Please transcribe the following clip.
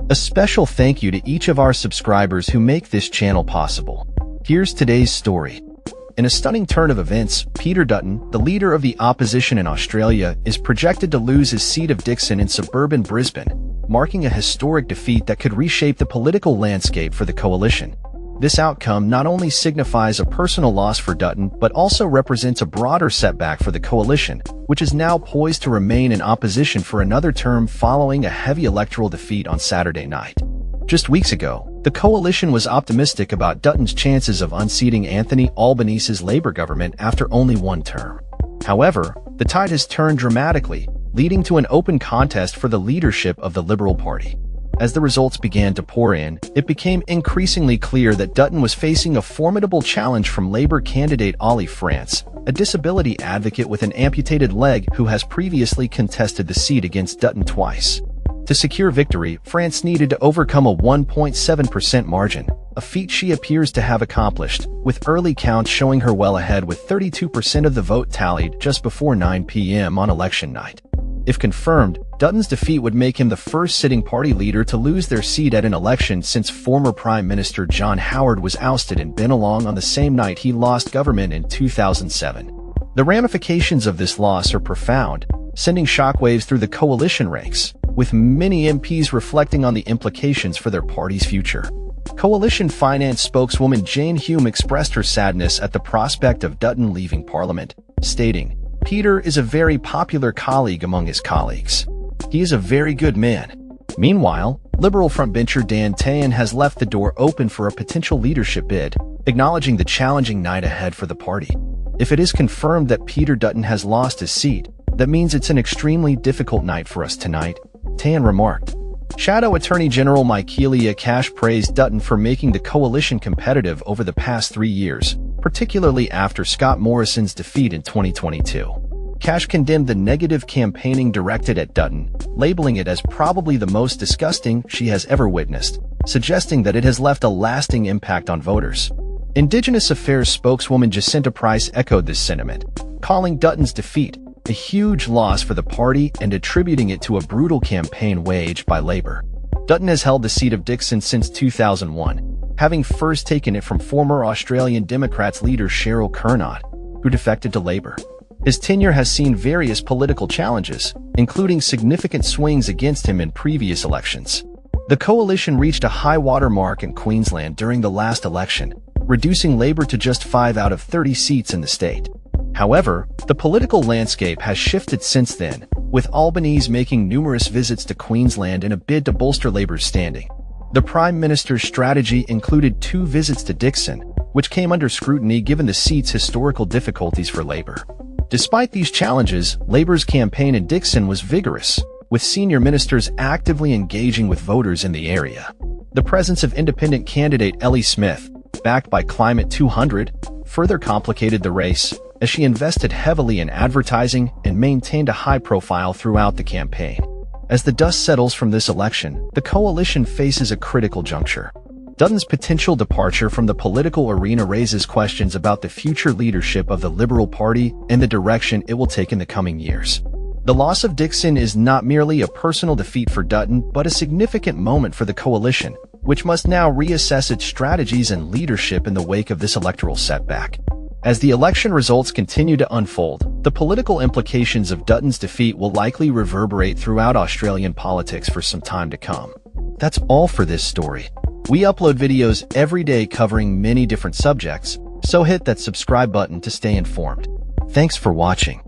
A special thank you to each of our subscribers who make this channel possible. Here's today's story. In a stunning turn of events, Peter Dutton, the leader of the opposition in Australia, is projected to lose his seat of Dickson in suburban Brisbane, marking a historic defeat that could reshape the political landscape for the coalition. This outcome not only signifies a personal loss for Dutton, but also represents a broader setback for the coalition, which is now poised to remain in opposition for another term following a heavy electoral defeat on Saturday night. Just weeks ago, the coalition was optimistic about Dutton's chances of unseating Anthony Albanese's Labour government after only one term. However, the tide has turned dramatically, leading to an open contest for the leadership of the Liberal Party. As the results began to pour in, it became increasingly clear that Dutton was facing a formidable challenge from Labour candidate Ollie France, a disability advocate with an amputated leg who has previously contested the seat against Dutton twice. To secure victory, France needed to overcome a 1.7% margin, a feat she appears to have accomplished, with early counts showing her well ahead with 32% of the vote tallied just before 9 p.m. on election night. If confirmed, Dutton's defeat would make him the first sitting party leader to lose their seat at an election since former Prime Minister John Howard was ousted in Bennelong on the same night he lost government in 2007. The ramifications of this loss are profound, sending shockwaves through the coalition ranks, with many MPs reflecting on the implications for their party's future. Coalition finance spokeswoman Jane Hume expressed her sadness at the prospect of Dutton leaving Parliament, stating, "Peter is a very popular colleague among his colleagues. He is a very good man." Meanwhile, Liberal frontbencher Dan Tehan has left the door open for a potential leadership bid, acknowledging the challenging night ahead for the party. If it is confirmed that Peter Dutton has lost his seat, that means it's an extremely difficult night for us tonight, Tehan remarked. Shadow Attorney General Michaelia Cash praised Dutton for making the coalition competitive over the past 3 years, particularly after Scott Morrison's defeat in 2022. Cash condemned the negative campaigning directed at Dutton, labeling it as probably the most disgusting she has ever witnessed, suggesting that it has left a lasting impact on voters. Indigenous Affairs spokeswoman Jacinta Price echoed this sentiment, calling Dutton's defeat a huge loss for the party and attributing it to a brutal campaign waged by Labour. Dutton has held the seat of Dickson since 2001, having first taken it from former Australian Democrats leader Cheryl Kernot, who defected to Labour. His tenure has seen various political challenges, including significant swings against him in previous elections. The coalition reached a high-water mark in Queensland during the last election, reducing Labour to just 5 out of 30 seats in the state. However, the political landscape has shifted since then, with Albanese making numerous visits to Queensland in a bid to bolster Labour's standing. The Prime Minister's strategy included 2 visits to Dickson, which came under scrutiny given the seat's historical difficulties for Labour. Despite these challenges, Labour's campaign in Dickson was vigorous, with senior ministers actively engaging with voters in the area. The presence of independent candidate Ellie Smith, backed by Climate 200, further complicated the race, as she invested heavily in advertising and maintained a high profile throughout the campaign. As the dust settles from this election, the coalition faces a critical juncture. Dutton's potential departure from the political arena raises questions about the future leadership of the Liberal Party and the direction it will take in the coming years. The loss of Dickson is not merely a personal defeat for Dutton, but a significant moment for the coalition, which must now reassess its strategies and leadership in the wake of this electoral setback. As the election results continue to unfold, the political implications of Dutton's defeat will likely reverberate throughout Australian politics for some time to come. That's all for this story. We upload videos every day covering many different subjects, so hit that subscribe button to stay informed. Thanks for watching.